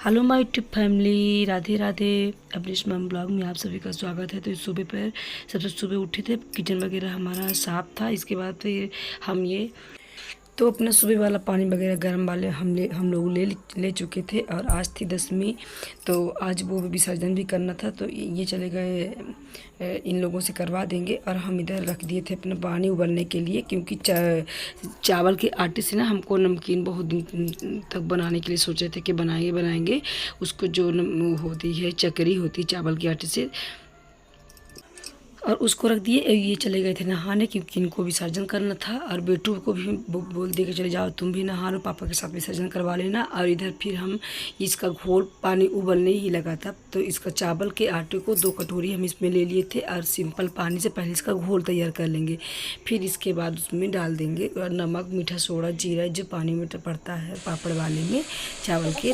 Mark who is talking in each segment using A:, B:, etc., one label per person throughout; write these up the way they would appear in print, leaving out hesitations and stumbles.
A: Hello my YouTube family, Radhe Radhe. अपने इस blog में आप सभी का स्वागत है। तो इस सुबह पर सबसे सुबह उठे थे, किचन वगैरह हमारा साफ था। इसके बाद फिर हम ये तो अपना सुबह वाला पानी वगैरह गर्म वाले हम लोग ले चुके थे। और आज थी 10वीं, तो आज वो विसर्जन भी करना था। तो ये चले गए, इन लोगों से करवा देंगे। और हम इधर रख दिए थे अपना पानी उबलने के लिए, क्योंकि चावल के आटे से ना हमको नमकीन बहुत दिन तक बनाने के लिए सोचे थे कि बनाएंगे उसको। जो होती है चकरी होती है चावल के आटे से, और उसको रख दिए। ये चले गए थे नहाने, क्योंकि इनको विसर्जन करना था। और बेटू को भी बोल दिए कि चले जाओ तुम भी नहा लो, पापा के साथ विसर्जन करवा लेना। और इधर फिर हम इसका घोल पानी उबलने ही लगा था, तो इसका चावल के आटे को 2 कटोरी हम इसमें ले लिए थे। और सिंपल पानी से पहले इसका घोल तैयार कर लेंगे, फिर इसके बाद उसमें डाल देंगे और नमक, मीठा सोडा, जीरा, जो पानी में पड़ता है पापड़ वाले में चावल के,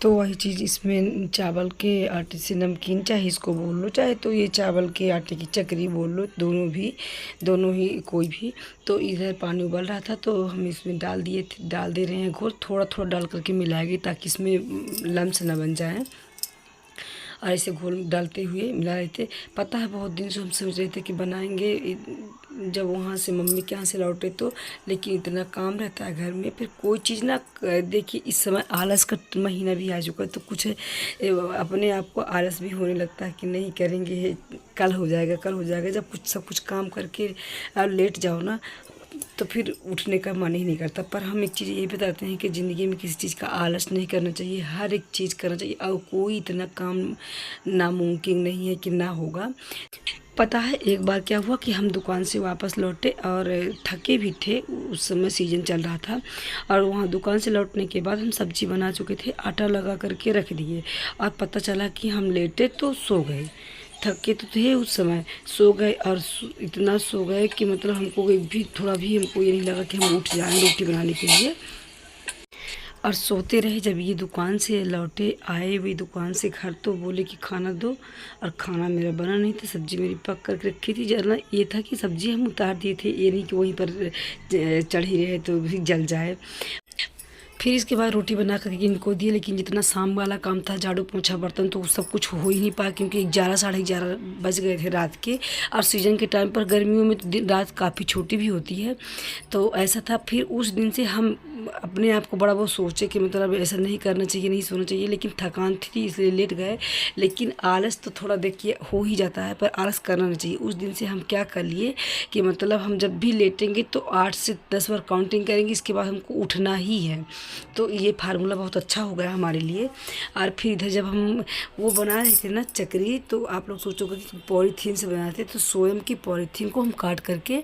A: तो वही चीज़ इसमें चावल के आटे से नमकीन, चाहे इसको बोल लो, चाहे तो ये चावल के आटे की चकरी बोल लो, दोनों ही कोई भी। तो इधर पानी उबल रहा था, तो हम इसमें डाल दे रहे हैं घोल। थोड़ा थोड़ा डाल करके मिलाएंगे ताकि इसमें लम्स ना बन जाए। और ऐसे घोल डालते हुए मिला रहे थे। पता है बहुत दिन से हम सोच रहे थे कि बनाएंगे, जब वहाँ से मम्मी के यहाँ से लौटे तो, लेकिन इतना काम रहता है घर में, फिर कोई चीज़ ना। देखिए इस समय आलस का महीना भी आ चुका है, तो कुछ अपने आप को आलस भी होने लगता है कि नहीं करेंगे, कल हो जाएगा। जब सब कुछ काम करके लेट जाओ ना, तो फिर उठने का मन ही नहीं करता। पर हम एक चीज़ यही बताते हैं कि ज़िंदगी में किसी चीज़ का आलस नहीं करना चाहिए, हर एक चीज़ करना चाहिए। और कोई इतना काम नामुमकिन नहीं है कि ना होगा। पता है एक बार क्या हुआ कि हम दुकान से वापस लौटे और थके भी थे, उस समय सीजन चल रहा था। और वहाँ दुकान से लौटने के बाद हम सब्जी बना चुके थे, आटा लगा करके रख दिए। और पता चला कि हम लेटे तो सो गए, थके तो थे उस समय, सो गए। और इतना सो गए कि मतलब हमको थोड़ा भी हमको ये नहीं लगा कि हम उठ जाएं रोटी बनाने के लिए। और सोते रहे। जब ये दुकान से लौटे, आए हुए दुकान से घर, तो बोले कि खाना दो। और खाना मेरा बना नहीं था, सब्ज़ी मेरी पक कर रखी थी। जरना ये था कि सब्ज़ी हम उतार दिए थे, ये नहीं कि वहीं पर चढ़ ही रहे तो भी जल जाए। फिर इसके बाद रोटी बना करके इनको दिए। लेकिन जितना शाम वाला काम था, झाड़ू पोछा बर्तन, तो सब कुछ हो ही नहीं पाया, क्योंकि 11 साढ़े 11 बज गए थे रात के। और सीजन के टाइम पर गर्मियों में तो रात काफ़ी छोटी भी होती है, तो ऐसा था। फिर उस दिन से हम अपने आप को बड़ा बहुत सोचे कि मतलब ऐसा नहीं करना चाहिए, नहीं सोना चाहिए। लेकिन थकान थी इसलिए लेट गए। लेकिन आलस तो थोड़ा देखिए हो ही जाता है, पर आलस करना नहीं चाहिए। उस दिन से हम क्या कर लिए कि मतलब हम जब भी लेटेंगे तो 8 से 10 बार काउंटिंग करेंगे, इसके बाद हमको उठना ही है। तो ये फार्मूला बहुत अच्छा हो गया हमारे लिए। और फिर इधर जब हम वो बना रहे थे ना चकरी, तो आप लोग सोचोगे कि पॉलीथीन से बनाते, तो सोयम की पॉलीथीन को हम काट करके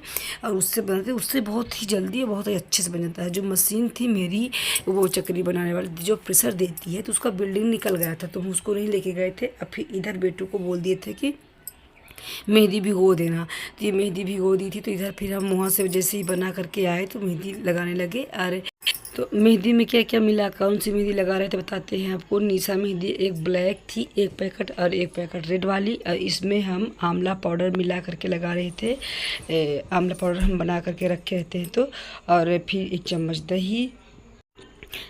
A: और उससे बनाते, उससे बहुत ही जल्दी और बहुत ही अच्छे से बन जाता है। जो मशीन थी मेरी, वो चकरी बनाने वाली जो प्रेशर देती है, तो उसका बिल्डिंग निकल गया था, तो हम उसको नहीं लेके गए थे। अब फिर इधर बेटू को बोल दिए थे कि मेहंदी भिगो देना, तो ये मेहंदी भिगो दी थी। तो इधर फिर हम वहाँ से जैसे ही बना करके आए तो मेहंदी लगाने लगे। और तो मेहंदी में क्या क्या मिला, कौन सी मेहंदी लगा रहे थे बताते हैं आपको। निशा मेहंदी एक ब्लैक थी, एक पैकेट, और एक पैकेट रेड वाली। और इसमें हम आंवला पाउडर मिला करके लगा रहे थे। आंवला पाउडर हम बना करके रखे रहते हैं तो। और फिर 1 चम्मच दही,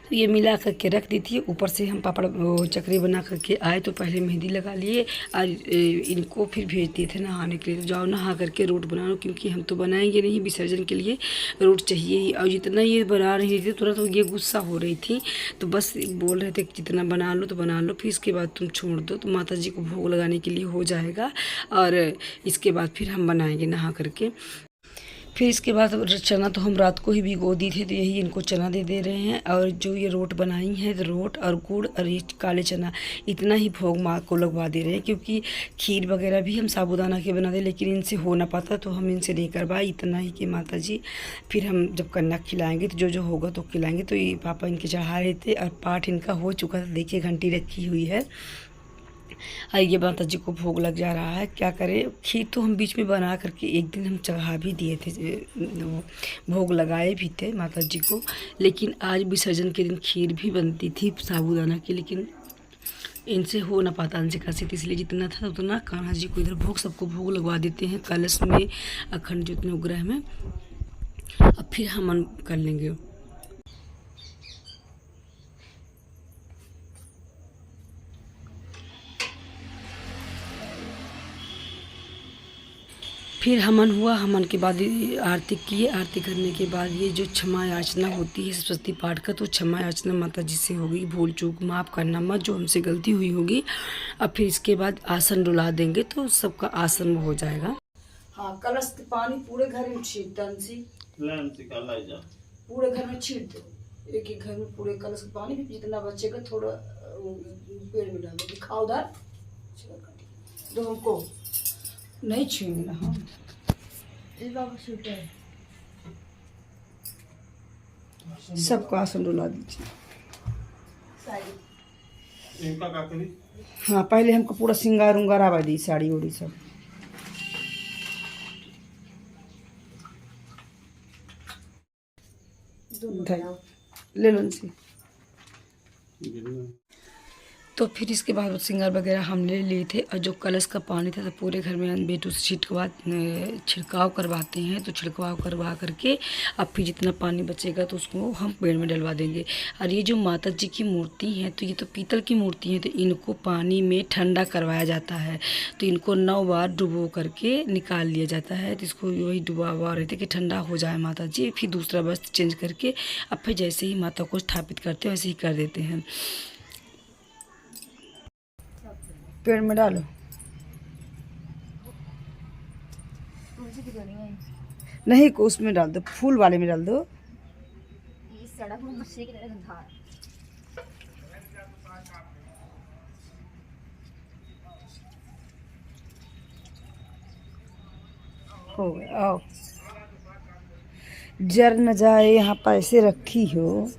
A: तो ये मिला करके रख दी थी। ऊपर से हम पापड़ चकरी बना करके आए, तो पहले मेहंदी लगा लिए और इनको फिर भेज दिए थे नहाने के लिए। तो जाओ नहा करके रोट बना लो, क्योंकि हम तो बनाएंगे नहीं, विसर्जन के लिए रोट चाहिए ही। और जितना ये बना रही थी तुरंत, तो ये गुस्सा हो रही थी, तो बस बोल रहे थे कि जितना बना लो तो बना लो, फिर इसके बाद तुम छोड़ दो, तो माता जी को भोग लगाने के लिए हो जाएगा। और इसके बाद फिर हम बनाएंगे नहा करके। फिर इसके बाद चना तो हम रात को ही भिगो दी थे, तो यही इनको चना दे रहे हैं। और जो ये रोट बनाई है तो रोट और गुड़ और ये काले चना इतना ही भोग माँ को लगवा दे रहे हैं, क्योंकि खीर वगैरह भी हम साबूदाना के बनाते, लेकिन इनसे हो ना पाता तो हम इनसे नहीं करवाए। इतना ही कि माता जी फिर हम जब कन्या खिलाएँगे तो जो जो होगा तो खिलाएँगे। तो ये पापा इनके चढ़ा रहे थे और पाठ इनका हो चुका था। देखिए घंटी रखी हुई है और ये माता जी को भोग लग जा रहा है। क्या करें, खीर तो हम बीच में बना करके एक दिन हम चढ़ा भी दिए थे, भोग लगाए भी थे माता जी को। लेकिन आज विसर्जन के दिन खीर भी बनती थी साबूदाना की, लेकिन इनसे हो ना पाता अंशिका से, इसलिए जितना था उतना कान्हा जी को इधर भोग सबको भोग लगवा देते हैं कलश में, अखंड ज्योति उपग्रह में। अब फिर हम कर लेंगे। फिर हमन हुआ, हमन के बाद आरती किए। आरती करने के बाद ये जो क्षमा याचना होती है सरस्वती पाठ का, तो क्षमा याचना माता जी से होगी, भूल चूक माफ़ करना मत, जो हमसे गलती हुई होगी। अब फिर इसके बाद आसन डुला देंगे तो सबका आसन हो जाएगा। हाँ, कलश के पानी पूरे घर में छीट दो, पूरे घर में छीट दो, एक एक घर में पूरे कलश का पानी, जितना बचेगा थोड़ा पेड़ में डाल दो। दिखाओ उधर, दो हमको नहीं छीनना। हाँ, सबको आसन डुला दीजिए। हाँ, पहले हमको पूरा सिंगार उंगार आवा दी, साड़ी उड़ी सब। ले लो इनसे। तो फिर इसके बाद सिंगार वगैरह हम ले लिए थे, और जो कलश का पानी था तो पूरे घर में बेटू से छिड़काव करवाते हैं। तो छिड़काव करवा करके अब फिर जितना पानी बचेगा तो उसको हम पेड़ में डलवा देंगे। और ये जो माता जी की मूर्ति हैं तो ये तो पीतल की मूर्ति है, तो इनको पानी में ठंडा करवाया जाता है। तो इनको 9 बार डुबो करके निकाल लिया जाता है। तो इसको वही डुबा हुआ रहते कि ठंडा हो जाए माता जी। फिर दूसरा वस्त्र चेंज करके अब फिर जैसे ही माता को स्थापित करते हैं वैसे ही कर देते हैं। पेड़ में डालो, नहीं को उसमें डाल दो, फूल वाले में डाल दो। हो गया, आओ। जर न जाए, यहाँ पैसे रखी हो,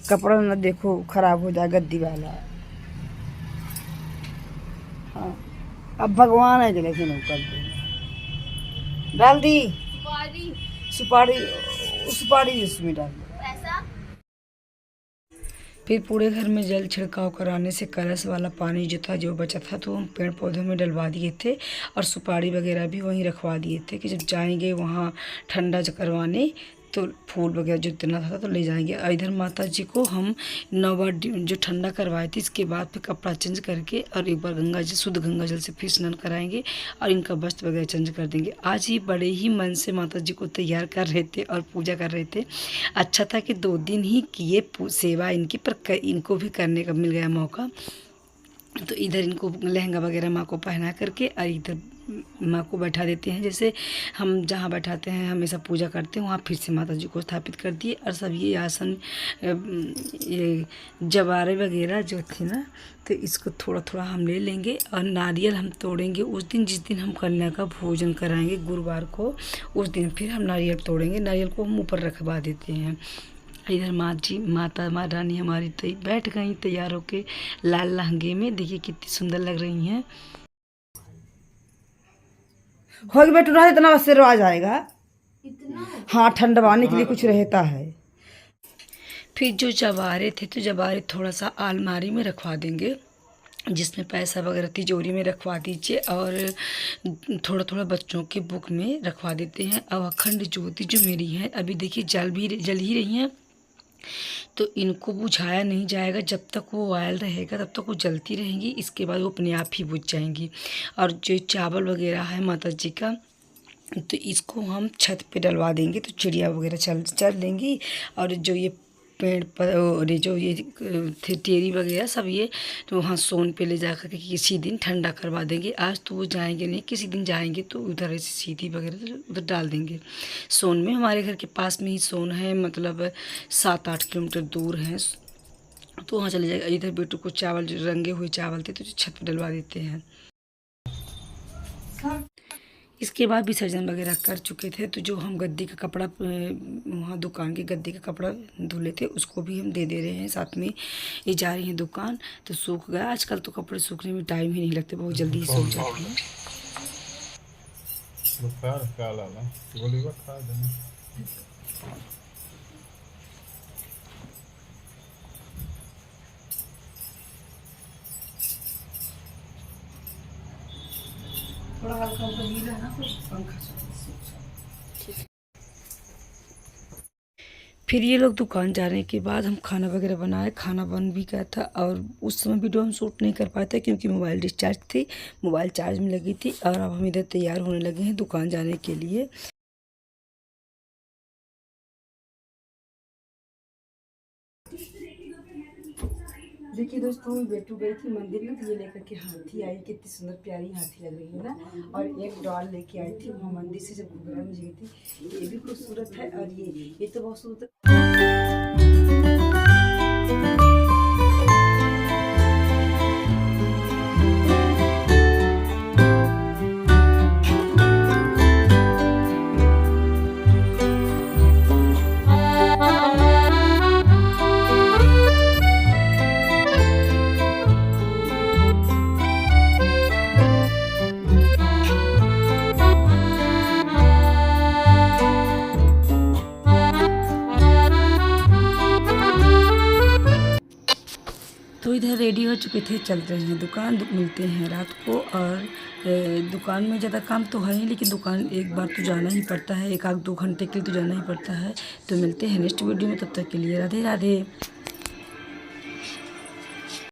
A: कपड़ा न देखो खराब हो जाए गद्दी वाला। हाँ, अब भगवान है लेकिन वो कर दो, डाल दी सुपारी, सुपारी उसमें डाल दो। फिर पूरे घर में जल छिड़काव कराने से कलश वाला पानी जो था, जो बचा था, तो हम पेड़ पौधों में डलवा दिए थे। और सुपारी वगैरह भी वहीं रखवा दिए थे कि जब जाएंगे वहाँ ठंडा करवाने तो फूल वगैरह जो इतना था तो ले जाएंगे। और इधर माता जी को हम 9 बार जो ठंडा करवाए थे, इसके बाद फिर कपड़ा चेंज करके और एक बार गंगा जल, शुद्ध गंगा जल से फिर स्नान कराएंगे और इनका वस्त्र वगैरह चेंज कर देंगे। आज ही बड़े ही मन से माता जी को तैयार कर रहे थे और पूजा कर रहे थे। अच्छा था कि 2 दिन ही किए सेवा इनकी, पर इनको भी करने का मिल गया मौका। तो इधर इनको लहंगा वगैरह माँ को पहना करके और इधर माँ को बैठा देते हैं। जैसे हम जहाँ बैठाते हैं हमेशा पूजा करते हैं, वहाँ फिर से माता जी को स्थापित कर दिए। और सब ये आसन, ये जवारे वगैरह जो थे ना, तो इसको थोड़ा थोड़ा हम ले लेंगे। और नारियल हम तोड़ेंगे उस दिन, जिस दिन हम कन्या का भोजन कराएंगे गुरुवार को, उस दिन फिर हम नारियल तोड़ेंगे। नारियल को हम ऊपर रखवा देते हैं। इधर माता रानी हमारी बैठ गई तैयार होके लाल लहंगे में। देखिए कितनी सुंदर लग रही हैं। हो गया बेटू, रहा इतना बस आ जाएगा इतना। हाँ, ठंडवाने के लिए कुछ रहता है। फिर जो जवारे थे तो जवारे थोड़ा सा अलमारी में रखवा देंगे, जिसमें पैसा वगैरह तिजोरी में रखवा दीजिए। और थोड़ा थोड़ा बच्चों के बुक में रखवा देते हैं। अब अखंड ज्योति जो मेरी है अभी देखिए जल ही रही हैं, तो इनको बुझाया नहीं जाएगा। जब तक वो ऑयल रहेगा तब तक वो जलती रहेंगी, इसके बाद वो अपने आप ही बुझ जाएंगी। और जो चावल वगैरह है माता जी का, तो इसको हम छत पे डलवा देंगे तो चिड़िया वगैरह चल लेंगी। और जो ये पेड़ पर और ये जो ये थे टेरी वगैरह सब ये तो वहाँ सोन पे ले जा कर के किसी दिन ठंडा करवा देंगे। आज तो वो जाएंगे नहीं, किसी दिन जाएंगे तो उधर ऐसे सीधी वगैरह उधर डाल देंगे सोन में। हमारे घर के पास में ही सोन है, मतलब 7-8 किलोमीटर दूर है, तो वहाँ चले जाएगा। इधर बेटू को चावल जो रंगे हुए चावल थे तो छत पर डलवा देते हैं। इसके बाद विसर्जन वगैरह कर चुके थे, तो जो हम गद्दी का कपड़ा वहाँ दुकान के गद्दी का कपड़ा धुले थे उसको भी हम दे रहे हैं साथ में। ये जा रही है दुकान, तो सूख गया। आजकल तो कपड़े सूखने में टाइम ही नहीं लगता, बहुत जल्दी ही सूख जाते हैं। थोड़ा हल्का हल्का गीला है ना, तो पंखा चला। फिर ये लोग दुकान जाने के बाद हम खाना वगैरह बनाए। खाना बन भी गया था और उस समय वीडियो हम शूट नहीं कर पाए थे क्योंकि मोबाइल डिस्चार्ज थी, मोबाइल चार्ज में लगी थी। और अब हम इधर तैयार होने लगे हैं दुकान जाने के लिए। देखिए दोस्तों, बेटू गई थी मंदिर में, तो ये लेकर के हाथी आई। कितनी सुंदर प्यारी हाथी लग रही है ना। और एक डॉल लेके आई थी वहाँ मंदिर से जब घूमरा में गई थी। ये भी खूबसूरत है और ये तो बहुत सुंदर। तो इधर रेडी हो चुके थे, चल रहे हैं दुकान। मिलते हैं रात को। और दुकान में ज़्यादा काम तो है नहीं, लेकिन दुकान एक बार तो जाना ही पड़ता है, 1-2 घंटे के लिए तो जाना ही पड़ता है। तो मिलते हैं नेक्स्ट वीडियो में, तब तक के लिए राधे राधे।